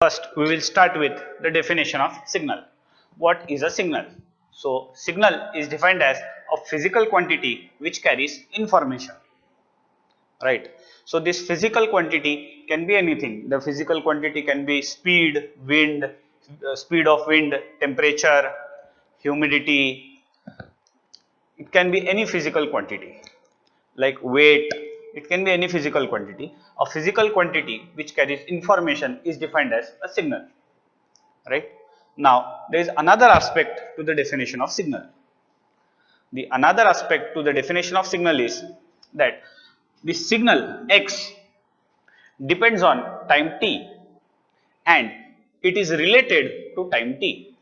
First, we will start with the definition of signal. What is a signal? So, signal is defined as a physical quantity which carries information. Right. So, this physical quantity can be anything. The physical quantity can be speed, wind, speed of wind, temperature, humidity. It can be any physical quantity like weight. It can be any physical quantity. A physical quantity which carries information is defined as a signal. Right. Now, there is another aspect to the definition of signal. The another aspect to the definition of signal is that the signal X depends on time t and it is related to time t.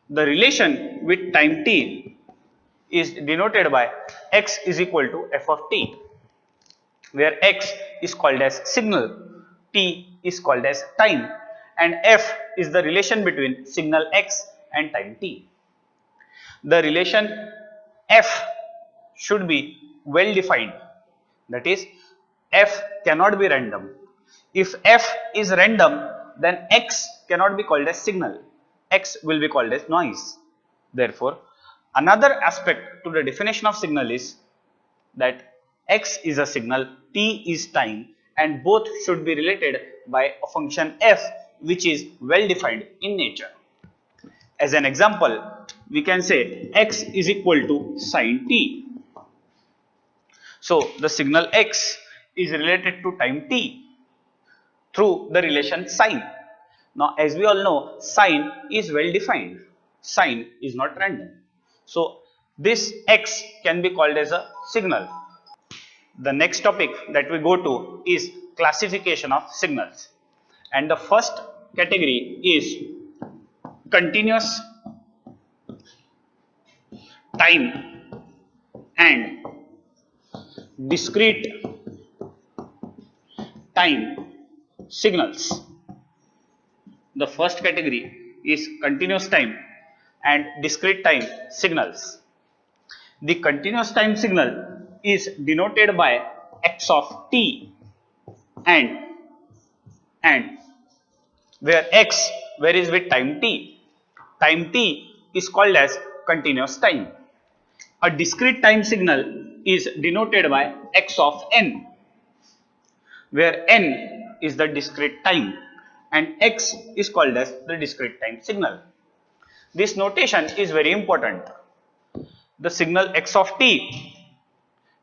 The relation with time t is denoted by X is equal to f of t, where X is called as signal, t is called as time, and f is the relation between signal X and time t. The relation f should be well defined, that is, f cannot be random. If f is random, then X cannot be called as signal, X will be called as noise. Therefore, another aspect to the definition of signal is that X is a signal, t is time, and both should be related by a function f which is well defined in nature. As an example, we can say X is equal to sin t. So, the signal X is related to time t through the relation sin. Now, as we all know, sin is well defined. Sin is not random. So, this X can be called as a signal. The next topic that we go to is classification of signals. And the first category is continuous time and discrete time signals. The first category is continuous time and discrete time signals. The continuous time signal is denoted by x of t and where x varies with time t. Time t is called as continuous time. A discrete time signal is denoted by x of n, where n is the discrete time and x is called as the discrete time signal. This notation is very important. The signal x of t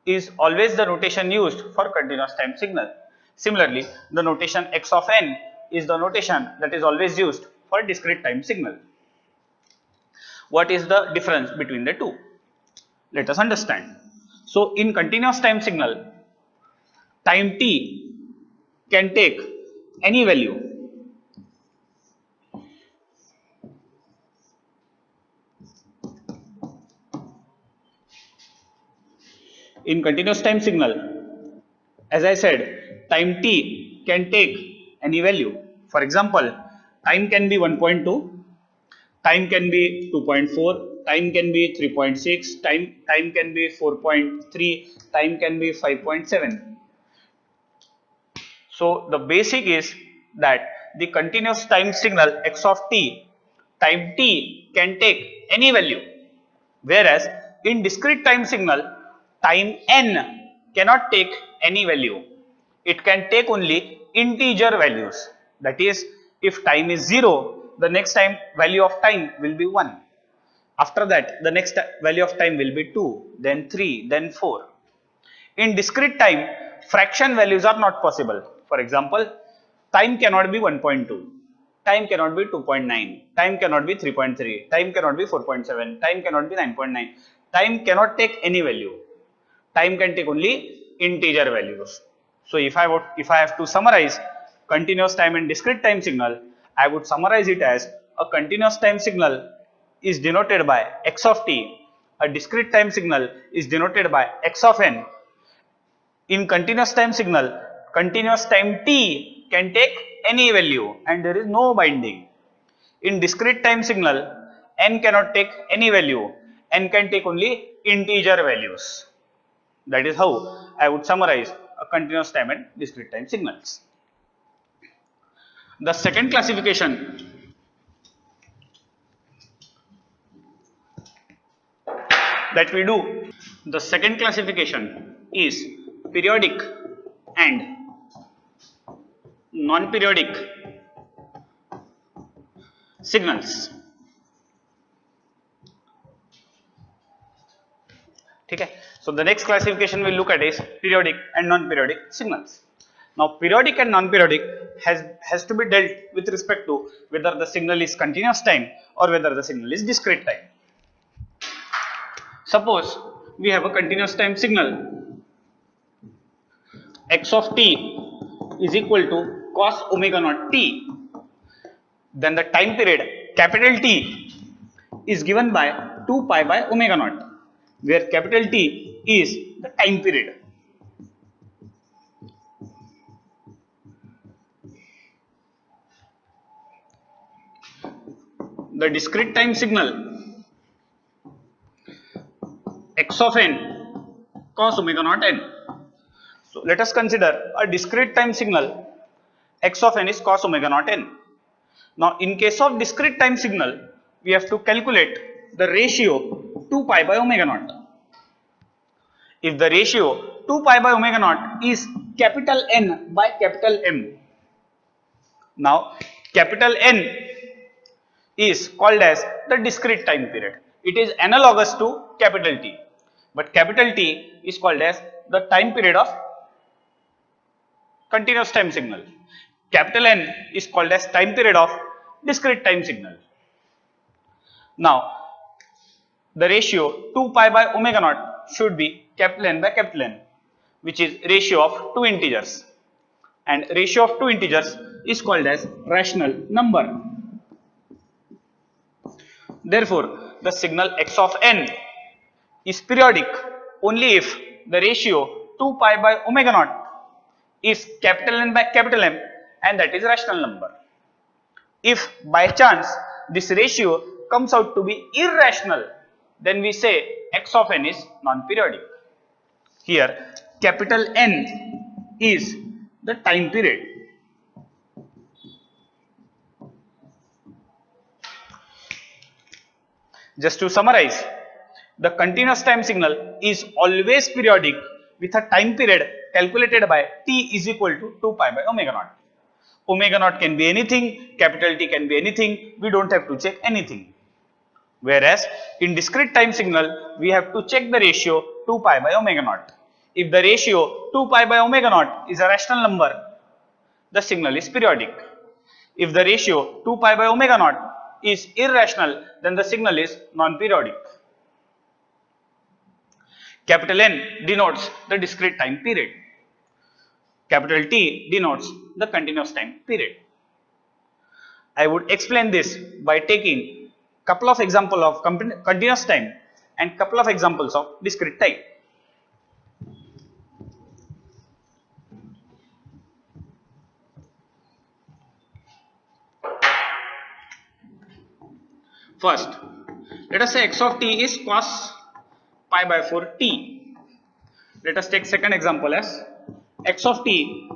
is always the notation used for continuous time signal. Similarly, the notation x of n is the notation that is always used for discrete time signal. What is the difference between the two? Let us understand. So, in continuous time signal, time t can take any value. In continuous time signal, as I said, time t can take any value. For example, time can be 1.2, time can be 2.4, time can be 3.6, time can be 4.3, time can be 5.7. So, the basic is that the continuous time signal x of t, time t can take any value, whereas in discrete time signal, time n cannot take any value. It can take only integer values. That is, if time is 0, the next time value of time will be 1. After that, the next value of time will be 2, then 3, then 4. In discrete time, fraction values are not possible. For example, time cannot be 1.2, time cannot be 2.9, time cannot be 3.3, time cannot be 4.7, time cannot be 9.9. Time cannot take any value. Time can take only integer values. So, if I have to summarize continuous time and discrete time signal, I would summarize it as a continuous time signal is denoted by x of t, a discrete time signal is denoted by x of n. In continuous time signal, continuous time t can take any value and there is no binding. In discrete time signal, n cannot take any value, n can take only integer values. That is how I would summarize a continuous time and discrete time signals. The second classification that we do, the second classification is periodic and non-periodic signals. Okay. So the next classification we'll look at is periodic and non-periodic signals. Now periodic and non-periodic has to be dealt with respect to whether the signal is continuous time or whether the signal is discrete time. Suppose we have a continuous time signal, x of t is equal to cos omega naught t, then the time period capital T is given by 2 pi by omega naught, where capital T is the time period. The discrete time signal x of n cos omega naught n. So let us consider a discrete time signal x of n is cos omega naught n. Now in case of discrete time signal, we have to calculate the ratio 2 pi by omega naught. If the ratio 2 pi by omega naught is capital N by capital M, now capital N is called as the discrete time period. It is analogous to capital T, but capital T is called as the time period of continuous time signal. Capital N is called as time period of discrete time signal. Now the ratio 2 pi by omega naught should be capital N by capital N, which is ratio of two integers, and ratio of two integers is called as rational number. Therefore, the signal x of n is periodic only if the ratio 2 pi by omega naught is capital N by capital M, and that is rational number. If by chance this ratio comes out to be irrational, then we say x of n is non-periodic. Here capital N is the time period. Just to summarize, the continuous time signal is always periodic with a time period calculated by t is equal to 2 pi by omega naught. Omega naught can be anything, capital T can be anything, we don't have to check anything. Whereas in discrete time signal, we have to check the ratio 2 pi by omega naught. If the ratio 2 pi by omega naught is a rational number, the signal is periodic. If the ratio 2 pi by omega naught is irrational, then the signal is non-periodic. Capital N denotes the discrete time period. Capital T denotes the continuous time period. I would explain this by taking couple of examples of continuous time and couple of examples of discrete time. First, let us say x of t is cos pi by 4 t. Let us take second example as x of t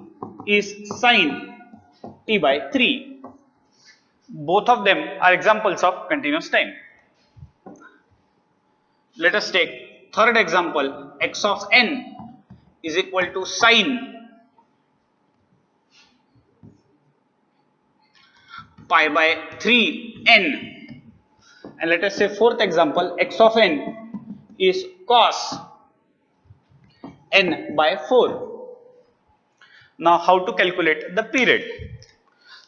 is sin t by 3. Both of them are examples of continuous time. Let us take third example, x of n is equal to sin pi by 3n. And let us say fourth example, x of n is cos n by 4. Now how to calculate the period?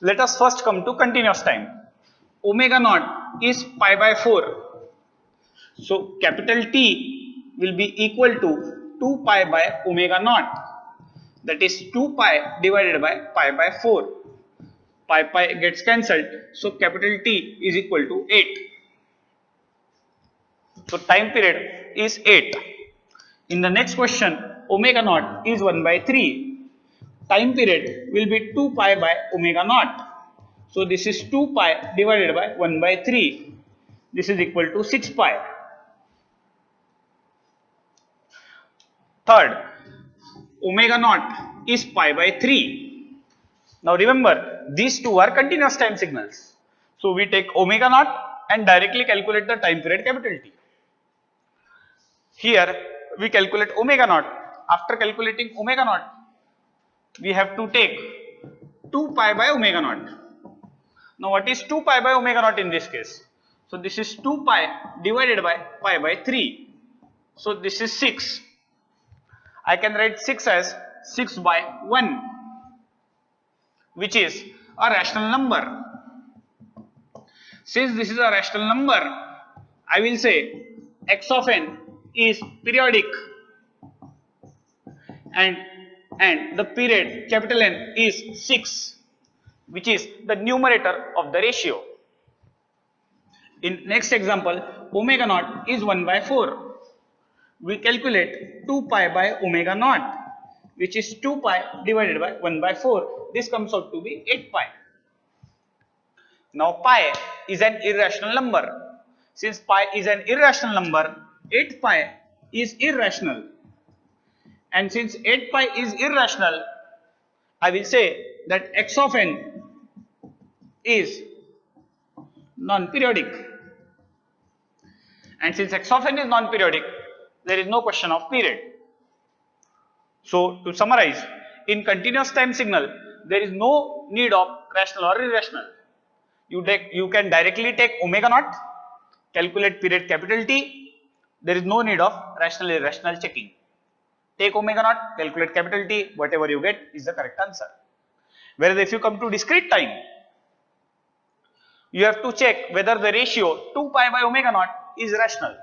Let us first come to continuous time. Omega naught is pi by 4. So capital T will be equal to 2 pi by omega naught. That is 2 pi divided by pi by 4. Pi gets cancelled. So capital T is equal to 8. So time period is 8. In the next question, omega naught is 1 by 3. Time period will be 2 pi by omega naught. So this is 2 pi divided by 1 by 3. This is equal to 6 pi. Third, omega naught is pi by 3. Now remember, these two are continuous time signals. So we take omega naught and directly calculate the time period capital T. Here we calculate omega naught. After calculating omega naught, we have to take 2 pi by omega naught. Now what is 2 pi by omega naught in this case? So this is 2 pi divided by pi by 3. So this is 6. I can write 6 as 6 by 1, which is a rational number. Since this is a rational number, I will say x of n is periodic and the period capital N is 6, which is the numerator of the ratio. In next example, omega naught is 1 by 4. We calculate 2 pi by omega naught, which is 2 pi divided by 1 by 4. This comes out to be 8 pi. Now pi is an irrational number. Since pi is an irrational number, 8 pi is irrational. And since 8 pi is irrational, I will say that x of n is non-periodic. And since x of n is non-periodic, there is no question of period. So to summarize, in continuous time signal, there is no need of rational or irrational. You can directly take omega naught, calculate period capital T. There is no need of rational irrational checking. Take omega naught, calculate capital T, whatever you get is the correct answer. Whereas if you come to discrete time, you have to check whether the ratio 2 pi by omega naught is rational.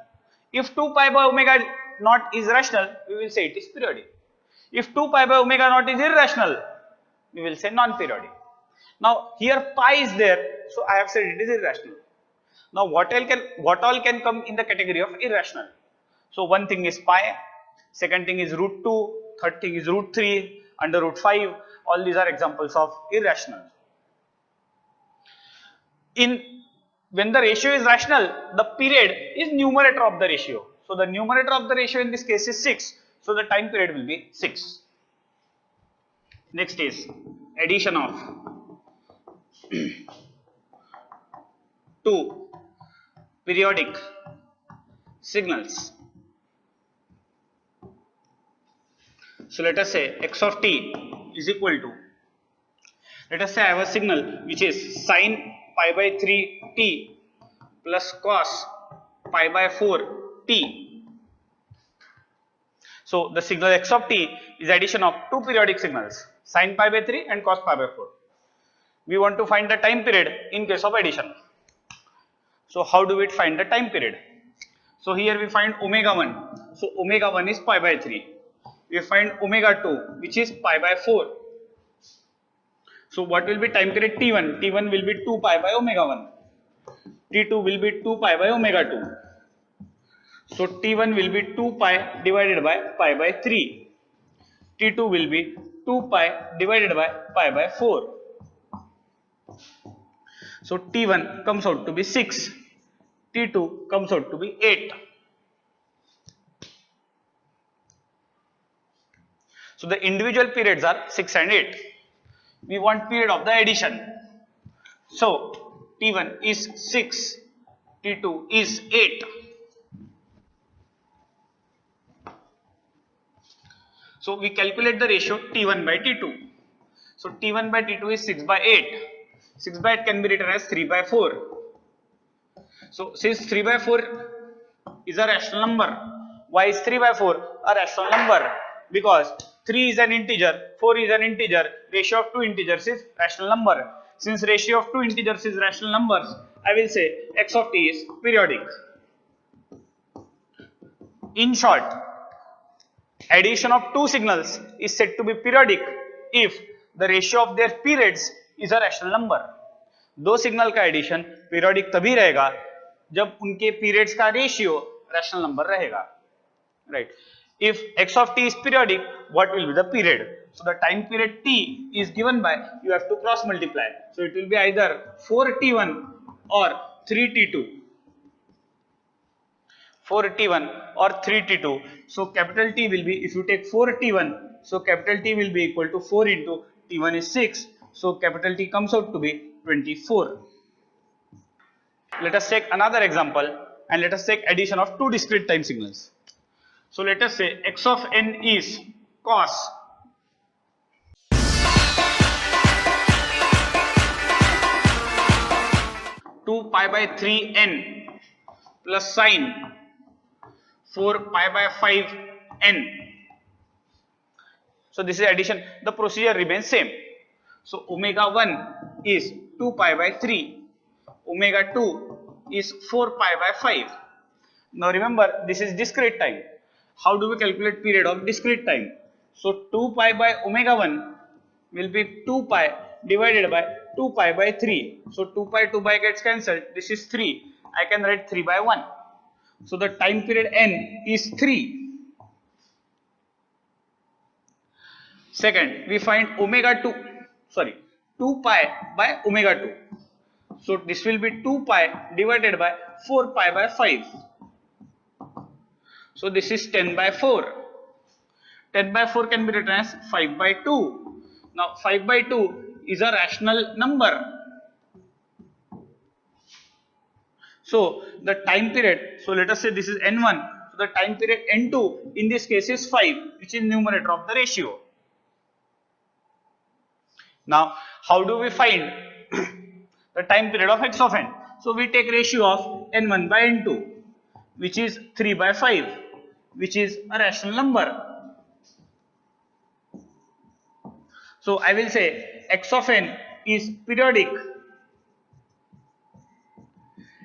If 2 pi by omega naught is rational, we will say it is periodic. If 2 pi by omega naught is irrational, we will say non-periodic. Now here pi is there, so I have said it is irrational. Now what all can come in the category of irrational? So one thing is pi, second thing is root 2, third thing is root 3, under root 5. All these are examples of irrational. When the ratio is rational, the period is numerator of the ratio. So the numerator of the ratio in this case is 6. So the time period will be 6. Next is addition of two periodic signals. So let us say x of t is equal to, let us say I have a signal which is sine pi by 3 t plus cos pi by 4 t. So the signal x of t is addition of two periodic signals, sine pi by 3 and cos pi by 4. We want to find the time period in case of addition. So how do we find the time period? So here we find omega 1. So omega 1 is pi by 3. We find omega 2, which is pi by 4. So what will be time period T1? T1 will be 2 pi by omega 1. T2 will be 2 pi by omega 2. So T1 will be 2 pi divided by pi by 3. T2 will be 2 pi divided by pi by 4. So T1 comes out to be 6. T2 comes out to be 8. So the individual periods are 6 and 8. We want period of the addition. So T1 is 6, T2 is 8. So we calculate the ratio T1 by T2. So T1 by T2 is 6 by 8. 6 by 8 can be written as 3 by 4. So since 3 by 4 is a rational number, why is 3 by 4 a rational number? Because 3 is an integer, 4 is an integer, ratio of two integers is rational number. Since ratio of two integers is rational numbers, I will say x of t is periodic. In short, addition of two signals is said to be periodic if the ratio of their periods is a rational number. दो signal का addition periodic तभी रहेगा जब उनके periods का ratio rational number रहेगा, right. If x of t is periodic, what will be the period? So the time period t is given by, you have to cross multiply. So it will be either 4t1 or 3t2. 4t1 or 3t2. So capital T will be, if you take 4t1, so capital T will be equal to 4 into t1 is 6, So capital T comes out to be 24. Let us take another example and let us take addition of two discrete time signals. So let us say x of n is cos 2 pi by 3 n plus sine 4 pi by 5 n. So this is addition. The procedure remains same. So omega 1 is 2 pi by 3, omega 2 is 4 pi by 5. Now remember, this is discrete time. How do we calculate period of discrete time? So 2 pi by omega 1 will be 2 pi divided by 2 pi by 3. So 2 pi gets cancelled. This is 3. I can write 3 by 1. So the time period n is 3. Second, we find omega 2 pi by omega 2. So this will be 2 pi divided by 4 pi by 5. So this is 10 by 4. 10 by 4 can be written as 5 by 2. Now 5 by 2 is a rational number. So the time period, so let us say this is n1. So the time period n2 in this case is 5, which is numerator of the ratio. Now how do we find the time period of x of n? So we take ratio of n1 by n2, which is 3 by 5, which is a rational number. So I will say x of n is periodic,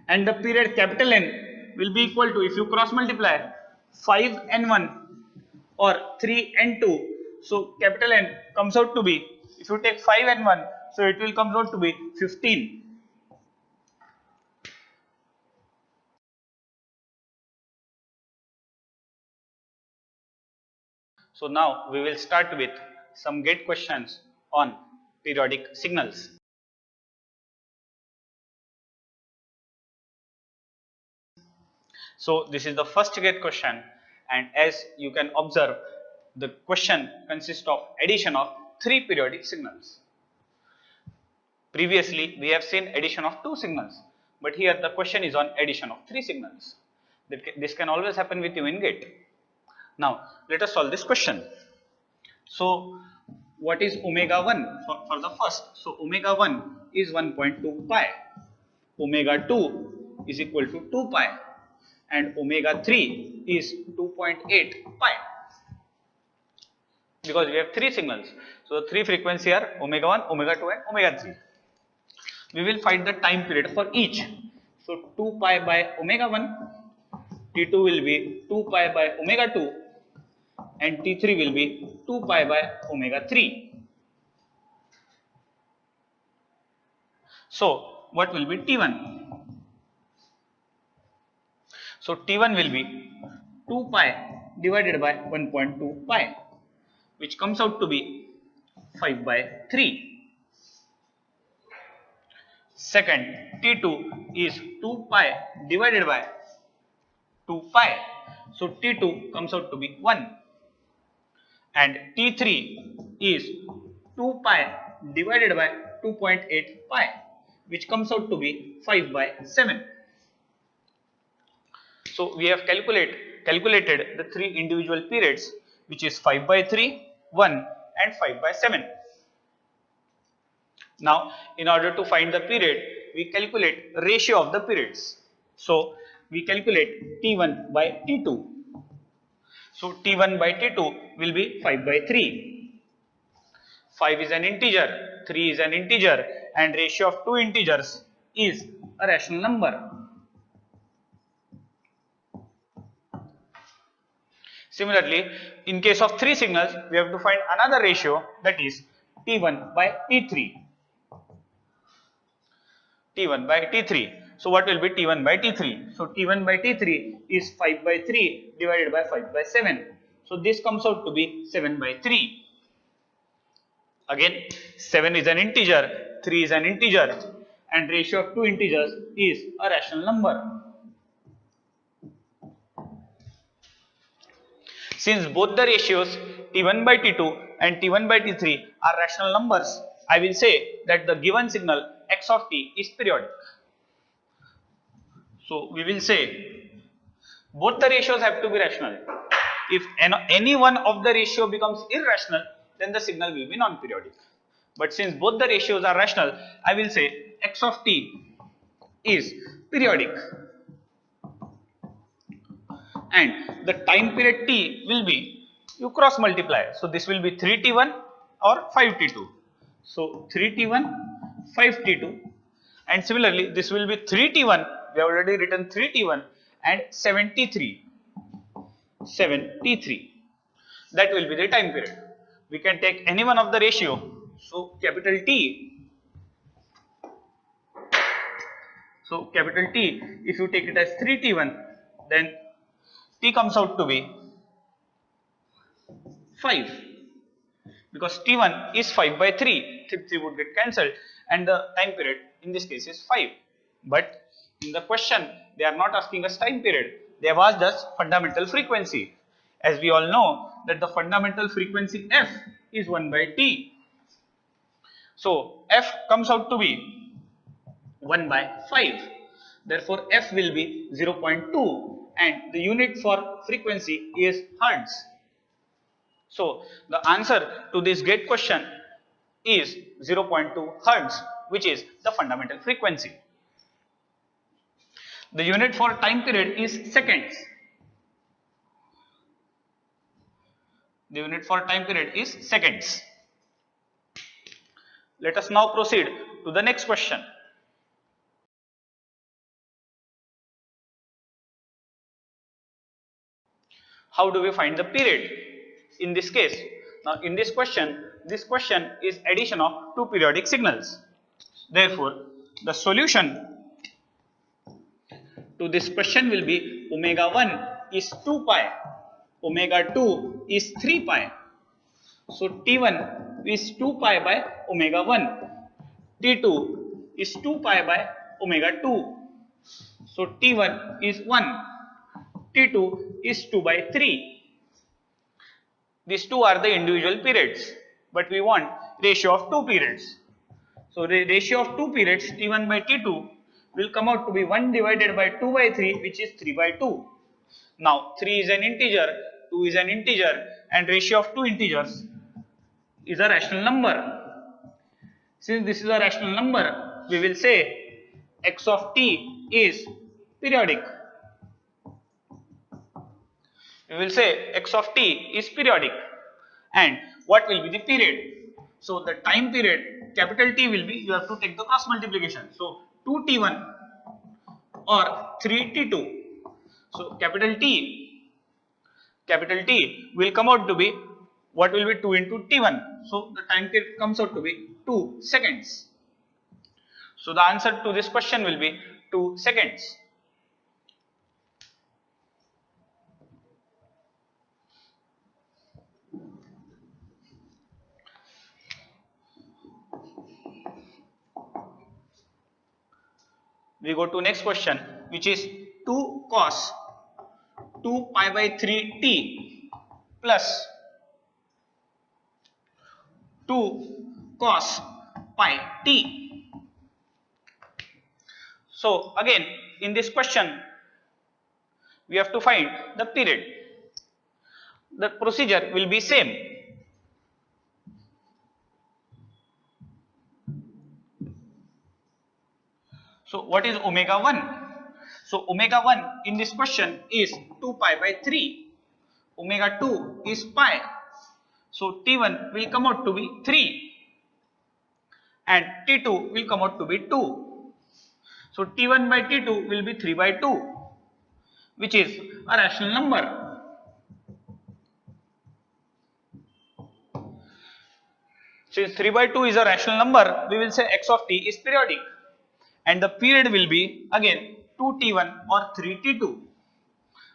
and the period capital N will be equal to, if you cross multiply 5n1 or 3n2, so capital N comes out to be, if you take 5n1, so it will come out to be 15. So now we will start with some gate questions on periodic signals. So this is the first gate question, and as you can observe, the question consists of addition of 3 periodic signals. Previously we have seen addition of 2 signals, but here the question is on addition of 3 signals. This can always happen with you in gate. Now let us solve this question. So what is omega 1 for the first? So omega 1 is 1.2 pi, omega 2 is equal to 2 pi, and omega 3 is 2.8 pi, because we have 3 signals. So the 3 frequencies are omega 1, omega 2 and omega 3. We will find the time period for each. So 2 pi by omega 1, T2 will be 2 pi by omega 2, and T3 will be 2 pi by omega 3. So what will be T1? So T1 will be 2 pi divided by 1.2 pi, which comes out to be 5 by 3. Second, T2 is 2 pi divided by 2 pi. So T2 comes out to be 1. And T3 is 2 pi divided by 2.8 pi, which comes out to be 5 by 7. So we have calculated the 3 individual periods, which is 5 by 3, 1 and 5 by 7. Now in order to find the period, we calculate ratio of the periods. So we calculate T1 by T2. So T1 by T2 will be 5 by 3. 5 is an integer, 3 is an integer, and ratio of 2 integers is a rational number. Similarly, in case of 3 signals, we have to find another ratio, that is T1 by T3. T1 by T3. So what will be T1 by T3? So T1 by T3 is 5 by 3 divided by 5 by 7. So this comes out to be 7 by 3. Again, 7 is an integer, 3 is an integer, and ratio of 2 integers is a rational number. Since both the ratios T1 by T2 and T1 by T3 are rational numbers, I will say that the given signal x of t is periodic. So we will say both the ratios have to be rational. If any one of the ratio becomes irrational, then the signal will be non-periodic. But since both the ratios are rational, I will say x of t is periodic, and the time period t will be, you cross multiply. So this will be 3t1 or 5t2. So 3t1, 5t2, and similarly this will be 3t1. We have already written 3t1 and 73. That will be the time period. We can take any one of the ratio. So capital T. If you take it as 3t1, then t comes out to be 5, because t1 is 5 by 3. 3 would get cancelled, and the time period in this case is 5. But in the question, they are not asking us time period. They have asked us fundamental frequency. As we all know that the fundamental frequency f is 1 by t. So f comes out to be 1 by 5. Therefore f will be 0.2, and the unit for frequency is hertz. So the answer to this gate question is 0.2 hertz, which is the fundamental frequency. The unit for time period is seconds. The unit for time period is seconds. Let us now proceed to the next question. How do we find the period in this case? Now in this question is addition of two periodic signals. Therefore, the solution to this question will be omega 1 is 2 pi, omega 2 is 3 pi. So T1 is 2 pi by omega 1, T2 is 2 pi by omega 2. So T1 is 1, T2 is 2 by 3. These two are the individual periods, but we want ratio of two periods. So the ratio of two periods T1 by T2 will come out to be 1 divided by 2 by 3, which is 3 by 2. Now 3 is an integer, 2 is an integer, and ratio of two integers is a rational number. Since this is a rational number, we will say x of t is periodic. We will say x of t is periodic. And what will be the period? So the time period, capital T will be, you have to take the cross multiplication. So 2t1 or 3t2. So capital T will come out to be, what will be 2 into t1. So the time period comes out to be 2 seconds. So the answer to this question will be 2 seconds. We go to next question, which is 2 cos 2 pi by 3t plus 2 cos pi t. So again in this question we have to find the period. The procedure will be same. So what is omega 1? So omega 1 in this question is 2 pi by 3. Omega 2 is pi. So T1 will come out to be 3 and T2 will come out to be 2. So T1 by T2 will be 3 by 2, which is a rational number. Since 3 by 2 is a rational number, we will say x of t is periodic. And the period will be again 2t1 or 3t2.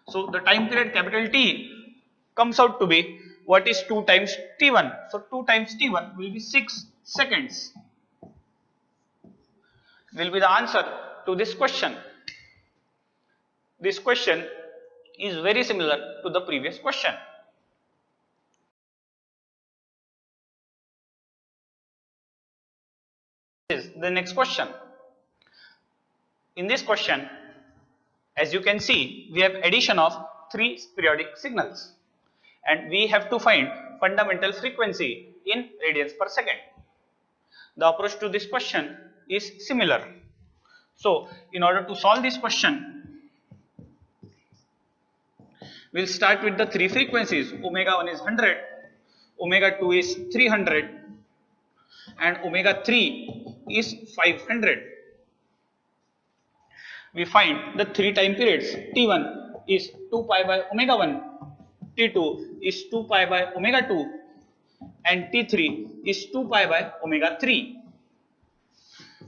So the time period capital T comes out to be, what is 2 times t1? So 2 times t1 will be 6 seconds. Will be the answer to this question. This question is very similar to the previous question. Is the next question. In this question, as you can see, we have addition of 3 periodic signals and we have to find fundamental frequency in radians per second. The approach to this question is similar. So, in order to solve this question, we'll start with the 3 frequencies. Omega 1 is 100, omega 2 is 300 and omega 3 is 500. We find the 3 time periods. T1 is 2 pi by omega 1, T2 is 2 pi by omega 2 and T3 is 2 pi by omega 3.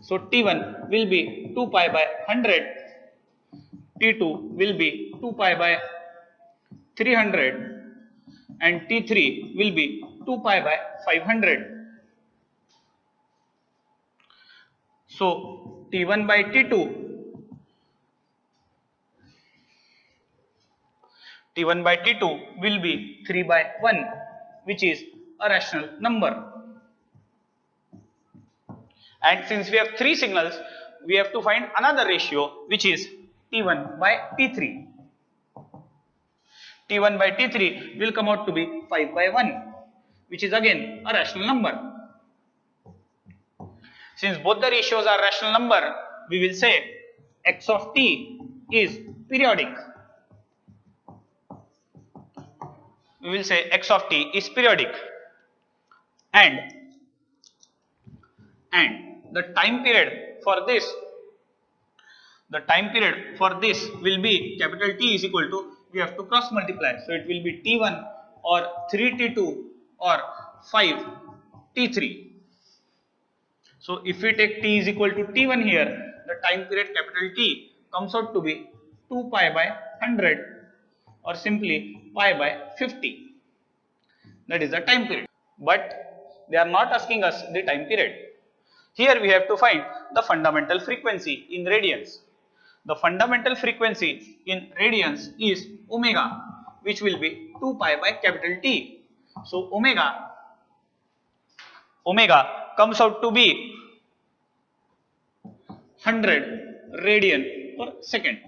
So T1 will be 2 pi by 100, T2 will be 2 pi by 300 and T3 will be 2 pi by 500. So T1 by T2 will be 3 by 1, which is a rational number. And since we have 3 signals, we have to find another ratio, which is T1 by T3. T1 by T3 will come out to be 5 by 1, which is again a rational number. Since both the ratios are rational number, we will say x of t is periodic. We will say x of t is periodic, and the time period for this will be capital T is equal to, we have to cross multiply, so it will be T1 or 3T2 or 5T3. So if we take T is equal to T1 here, the time period capital T comes out to be 2 pi by 100 or simply pi by 50. That is the time period. But they are not asking us the time period. Here we have to find the fundamental frequency in radians. The fundamental frequency in radians is omega, which will be 2 pi by capital T. So omega comes out to be 100 radian per second.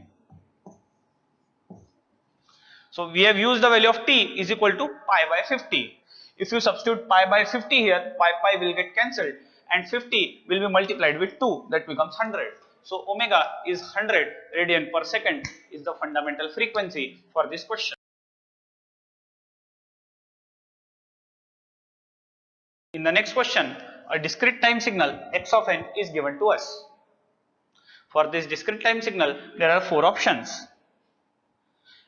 So we have used the value of T is equal to pi by 50. If you substitute pi by 50 here, pi will get cancelled and 50 will be multiplied with 2, that becomes 100. So omega is 100 radian per second is the fundamental frequency for this question. In the next question, a discrete time signal x of n is given to us. For this discrete time signal, there are 4 options.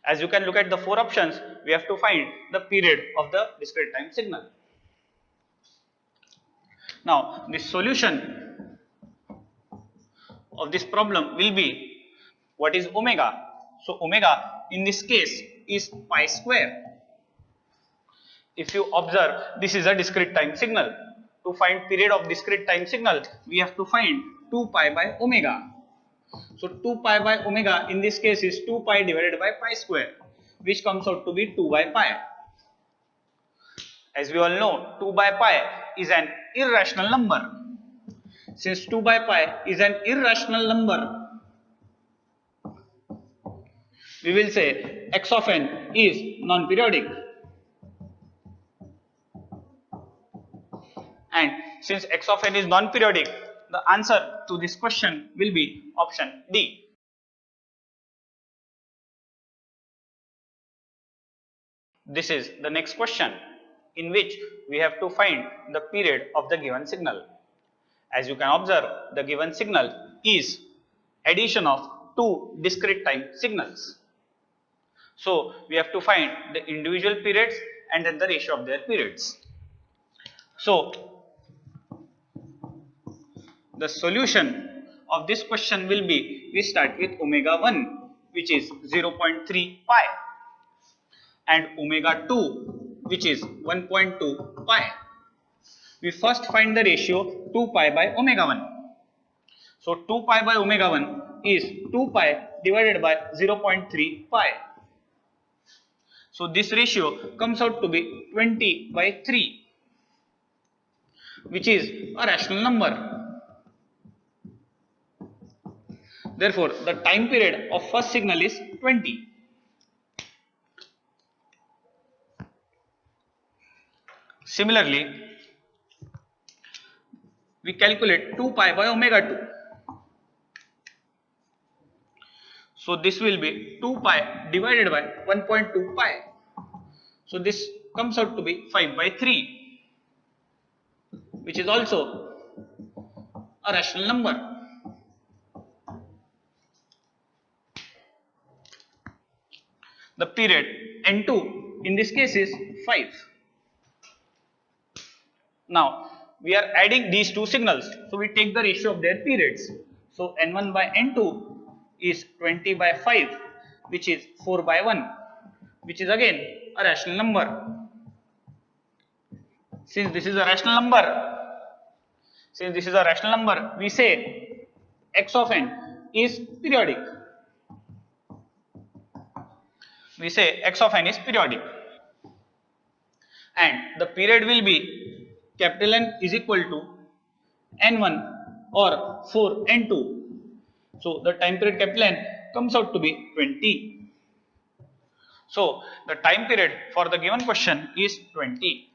As you can look at the 4 options, we have to find the period of the discrete time signal. Now, the solution of this problem will be, what is omega? So omega in this case is pi square. If you observe, this is a discrete time signal. To find period of discrete time signal, we have to find 2 pi by omega. So 2 pi by omega in this case is 2 pi divided by pi square, which comes out to be 2 by pi. As we all know, 2 by pi is an irrational number. Since 2 by pi is an irrational number, we will say x of n is non-periodic. And since x of n is non-periodic, the answer to this question will be option D. This is the next question, in which we have to find the period of the given signal. As you can observe, the given signal is addition of 2 discrete time signals. So we have to find the individual periods and then the ratio of their periods. So the solution of this question will be, we start with omega 1, which is 0.3 pi, and omega 2, which is 1.2 pi. We first find the ratio 2 pi by omega 1. So 2 pi by omega 1 is 2 pi divided by 0.3 pi. So this ratio comes out to be 20 by 3, which is a rational number. Therefore, the time period of first signal is 20. Similarly, we calculate 2 pi by omega 2. So this will be 2 pi divided by 1.2 pi. So this comes out to be 5 by 3, which is also a rational number. The period N2 in this case is 5. Now we are adding these two signals, so we take the ratio of their periods. So N1 by N2 is 20 by 5, which is 4 by 1, which is again a rational number. Since this is a rational number, we say x of n is periodic. And the period will be capital N is equal to N1 or 4N2. So the time period capital N comes out to be 20. So the time period for the given question is 20.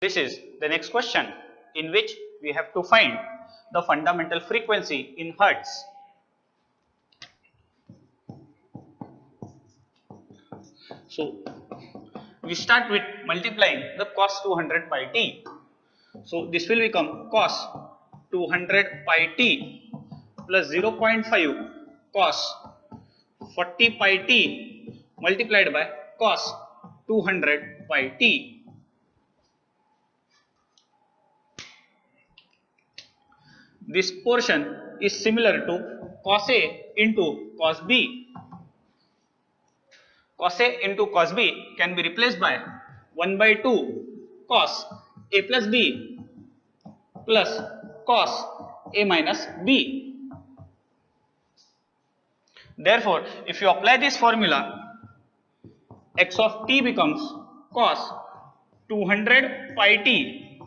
This is the next question, in which we have to find the fundamental frequency in hertz. So we start with multiplying the cos 200 pi t. So this will become cos 200 pi t plus 0.5 cos 40 pi t multiplied by cos 200 pi t. This portion is similar to cos A into cos B. Cos A into cos B can be replaced by 1 by 2 cos A plus B plus cos A minus B. Therefore, if you apply this formula, x of t becomes cos 200 pi t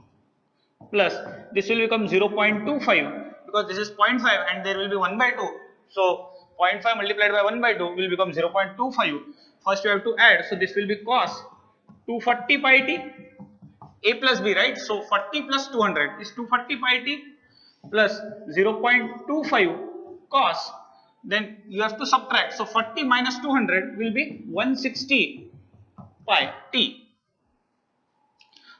plus this will become 0.25, because this is 0.5 and there will be 1 by 2. So 0.5 multiplied by 1 by 2 will become 0.25. First you have to add, so this will be cos 240 pi t, A plus B, right? So 40 plus 200 is 240 pi t plus 0.25 cos, then you have to subtract. So 40 minus 200 will be 160 pi t.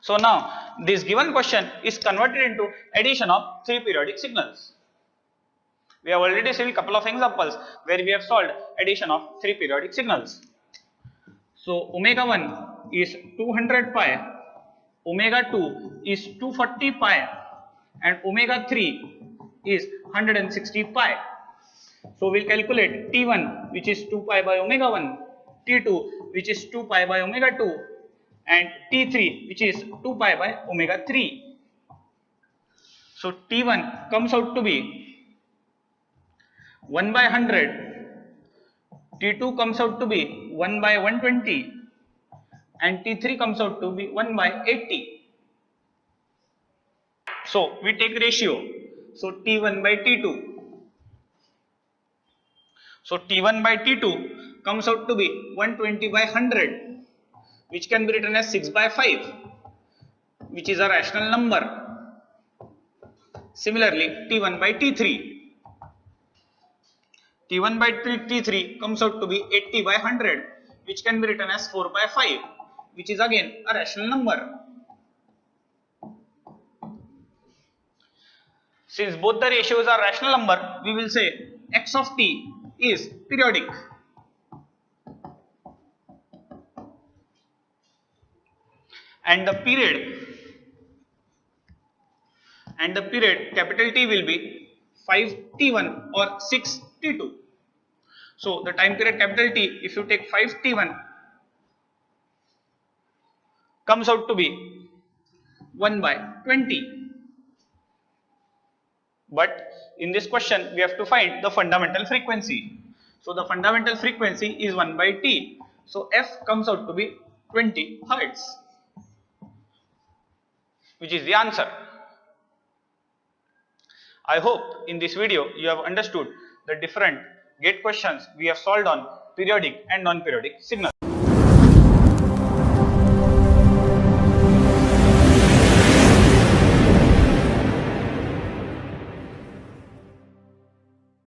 So now this given question is converted into addition of 3 periodic signals. We have already seen a couple of examples where we have solved addition of 3 periodic signals. So omega 1 is 200 pi, omega 2 is 240 pi, and omega 3 is 160 pi. So we will calculate T1, which is 2 pi by omega 1, T2, which is 2 pi by omega 2, and T3, which is 2 pi by omega 3. So T1 comes out to be 1 by 100, T2 comes out to be 1 by 120, and T3 comes out to be 1 by 80. So we take ratio, so T1 by T2. So T1 by T2 comes out to be 120 by 100, which can be written as 6 by 5, which is a rational number. Similarly, T1 by T3. T1 by T3 comes out to be 80 by 100, which can be written as 4 by 5, which is again a rational number. Since both the ratios are rational number, we will say x of t is periodic. And the period capital T will be 5t1 or 6t2. So the time period capital T, if you take 5t1, comes out to be 1 by 20. But in this question we have to find the fundamental frequency. So the fundamental frequency is 1 by t. So f comes out to be 20 hertz, which is the answer. I hope in this video you have understood the different gate questions we have solved on periodic and non-periodic signal.